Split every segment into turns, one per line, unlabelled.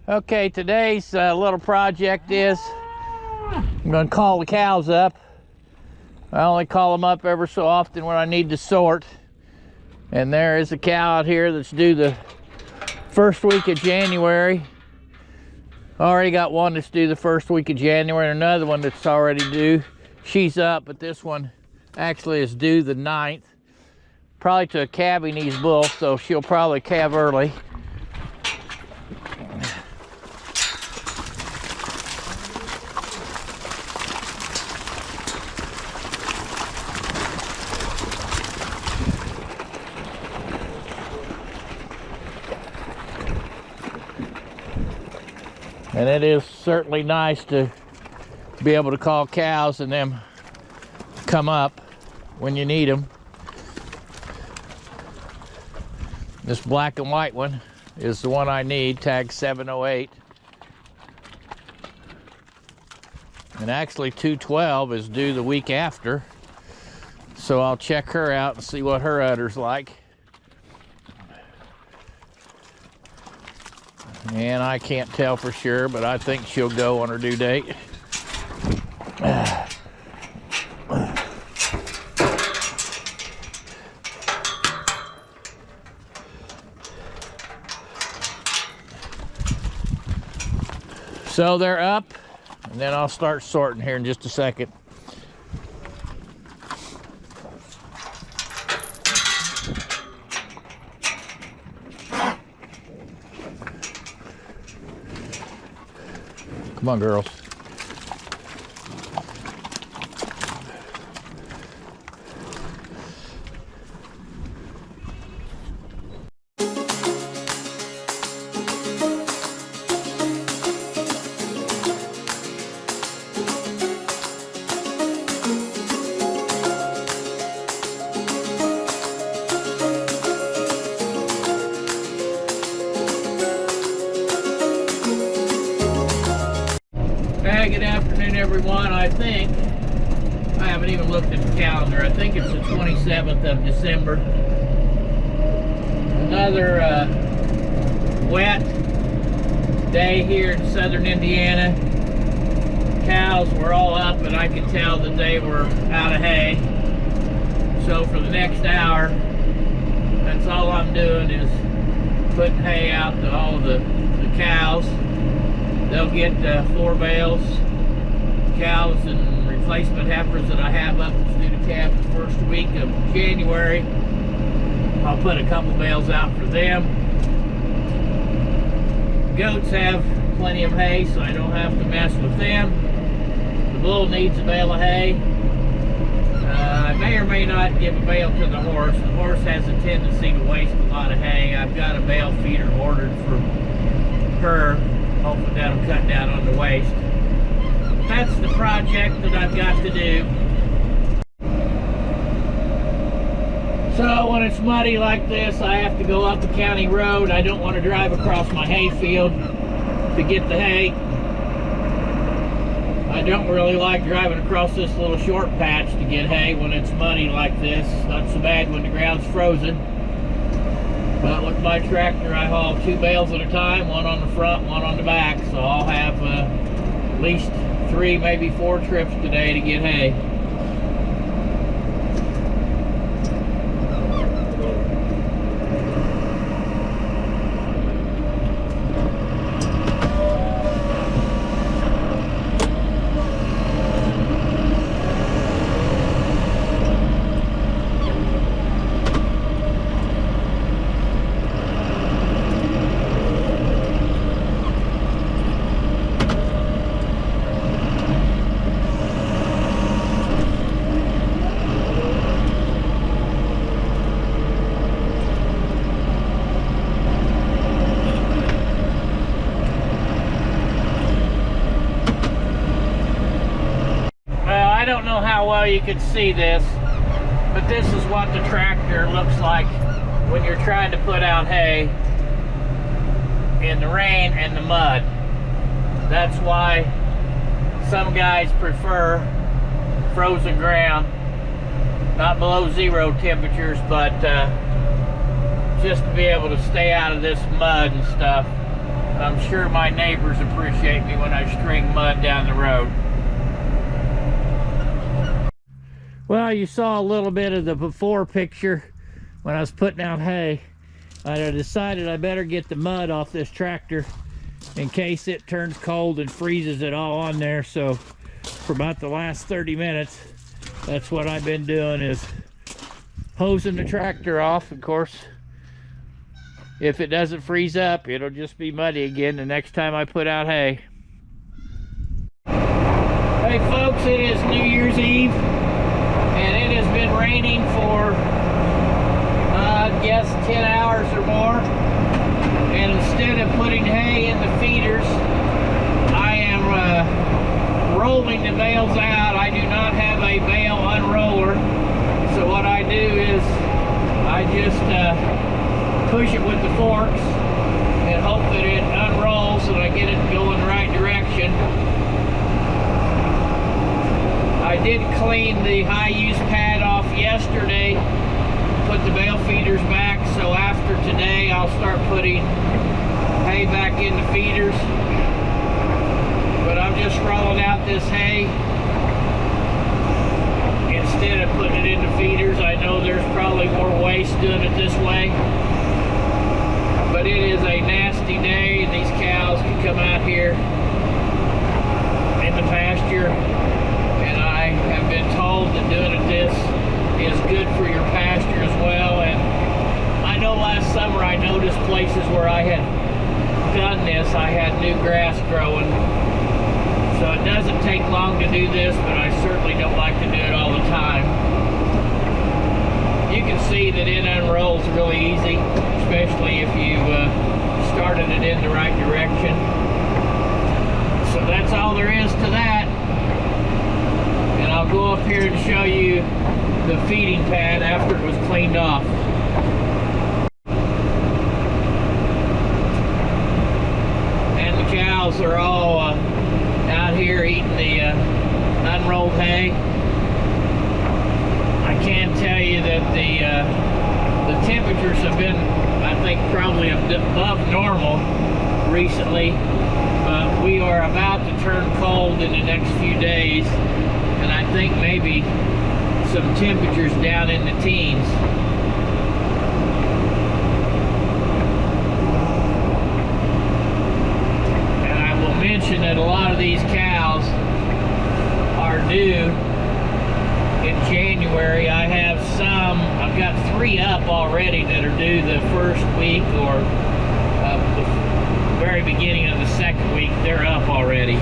Okay, today's little project is I'm going to call the cows up. I only call them up ever so often when I need to sort. And there is a cow out here that's due the first week of January. Already got one that's due the first week of January, and another one that's already due. She's up, but this one actually is due the 9th. Probably to a calving these bulls, so she'll probably calve early. And it is certainly nice to be able to call cows and them come up when you need them. This black and white one is the one I need, tag 708. And actually 212 is due the week after. So I'll check her out and see what her udder's like. And I can't tell for sure, but I think she'll go on her due date. So they're up, and then I'll start sorting here in just a second. Come on, girls. Hey, good afternoon, everyone. I think, I haven't even looked at the calendar, I think it's the 27th of December. Another wet day here in southern Indiana. Cows were all up, and I could tell that they were out of hay. So for the next hour, that's all I'm doing is putting hay out to all the cows. They'll get 4 bales, cows and replacement heifers that I have up that's due to calve the first week of January. I'll put a couple bales out for them. Goats have plenty of hay, so I don't have to mess with them. The bull needs a bale of hay. I may or may not give a bale to the horse. The horse has a tendency to waste a lot of hay. I've got a bale feeder ordered for her. Hopefully that'll cut down on the waste. That's the project that I've got to do. So when it's muddy like this, I have to go up the county road. I don't want to drive across my hay field to get the hay. I don't really like driving across this little short patch to get hay when it's muddy like this. Not so bad when the ground's frozen. But with my tractor, I haul 2 bales at a time, one on the front, one on the back. So I'll have at least 3, maybe 4 trips today to get hay. I don't know how well you can see this, but this is what the tractor looks like when you're trying to put out hay in the rain and the mud. That's why some guys prefer frozen ground, not below 0 temperatures, but just to be able to stay out of this mud and stuff. I'm sure my neighbors appreciate me when I string mud down the road. Well, you saw a little bit of the before picture when I was putting out hay. I decided I better get the mud off this tractor in case it turns cold and freezes it all on there. So for about the last 30 minutes, that's what I've been doing, is hosing the tractor off. Of course, if it doesn't freeze up, it'll just be muddy again the next time I put out hay. Hey folks, it is New Year's Eve, and it has been raining for, I guess, 10 hours or more. And instead of putting hay in the feeders, I am rolling the bales out. I do not have a bale unroller, so what I do is I just push it with the forks and hope that it unrolls and I get it going the right direction. I did clean the high use pad off yesterday, put the bale feeders back, so after today I'll start putting hay back in the feeders. But I'm just rolling out this hay instead of putting it in the feeders. I know there's probably more waste doing it this way, but it is a nasty day, and these cows can come out here in the pasture, and I have been told that doing it this is good for your pasture as well. And I know last summer I noticed places where I had done this, I had new grass growing. So it doesn't take long to do this, but I certainly don't like to do it all the time. You can see that it unrolls really easy, especially if you started it in the right direction. So that's all there is to that. And I'll go up here and show you the feeding pad after it was cleaned off. And the cows are all out here eating the unrolled hay. I can tell you that the temperatures have been, I think, probably above normal recently, but we are about to turn cold in the next few days, and I think maybe some temperatures down in the teens. And I will mention that a lot of these cows are due in January. I have some, I've got 3 up already that are due the first week or the very beginning of the second week. They're up already.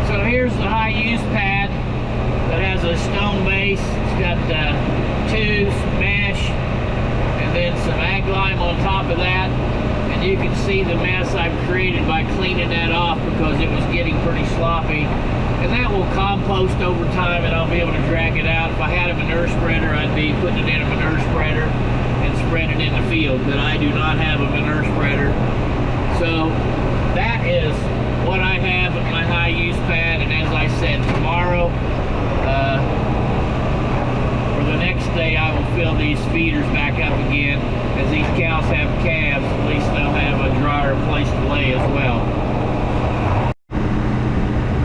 So here's the high use pad that has a stone base. It's got 2 mesh and then some ag lime on top of that. And you can see the mess I've created by cleaning that off because it was getting pretty sloppy. And that will compost over time, and I'll be able to drag it out. If I had a manure spreader, I'd be putting it in a manure spreader and spread it in the field, but I do not have a manure spreader. So that is what I have at my high use pad. And as I said, tomorrow or the next day, I will fill these feeders back up again. As these cows have calves, at least they'll have a drier place to lay as well.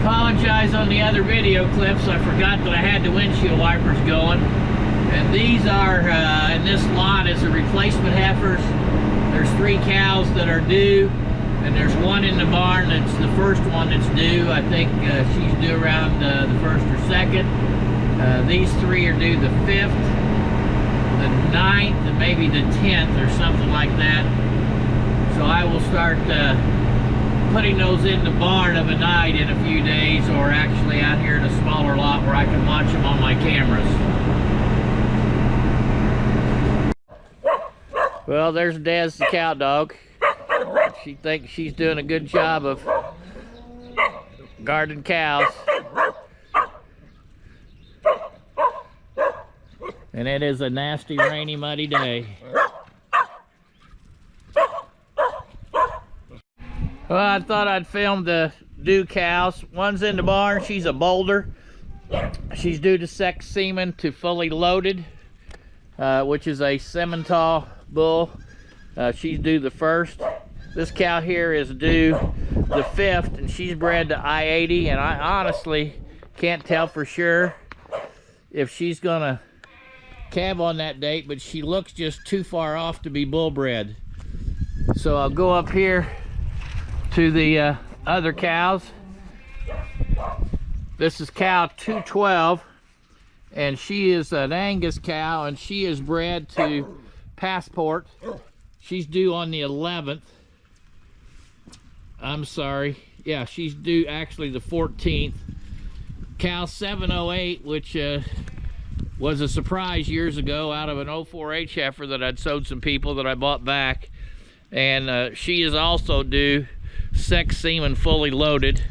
Apologize on the other video clips. I forgot that I had the windshield wipers going. And these are, in this lot, is a replacement heifers. There's 3 cows that are due, and there's 1 in the barn that's the first one that's due. I think she's due around the 1st or 2nd. These 3 are due the 5th, the 9th, and maybe the 10th or something like that. So I will start putting those in the barn of a night in a few days, or actually out here in a smaller lot where I can watch them on my cameras. Well, there's Des the cow dog. She thinks she's doing a good job of guarding cows. And it is a nasty, rainy, muddy day. Well, I thought I'd film the due cows. One's in the barn. She's a Boulder. She's due to sex semen to fully loaded, which is a Simmental bull. She's due the 1st. This cow here is due the 5th, and she's bred to I-80, and I honestly can't tell for sure if she's gonna calve on that date, but she looks just too far off to be bull bred. So I'll go up here to the other cows. This is cow 212, and she is an Angus cow, and she is bred to Passport. She's due on the 11th. I'm sorry. Yeah, she's due actually the 14th. Cow 708, which was a surprise years ago out of an 04H heifer that I'd sold some people that I bought back. And she is also due sex semen fully loaded,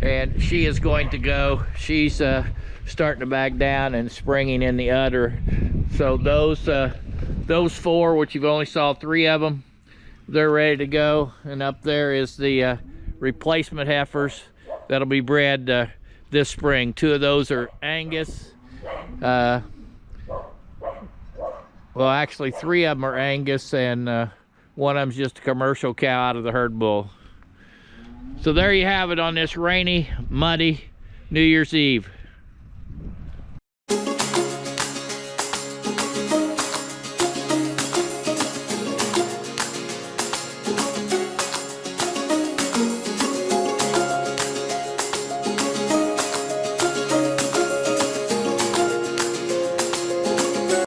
and she is going to go. She's starting to back down and springing in the udder. So those 4, which you've only saw 3 of them, they're ready to go. And up there is the replacement heifers that'll be bred this spring. 2 of those are Angus. Well, actually 3 of them are Angus, and one of them's just a commercial cow out of the herd bull. So there you have it on this rainy, muddy New Year's Eve.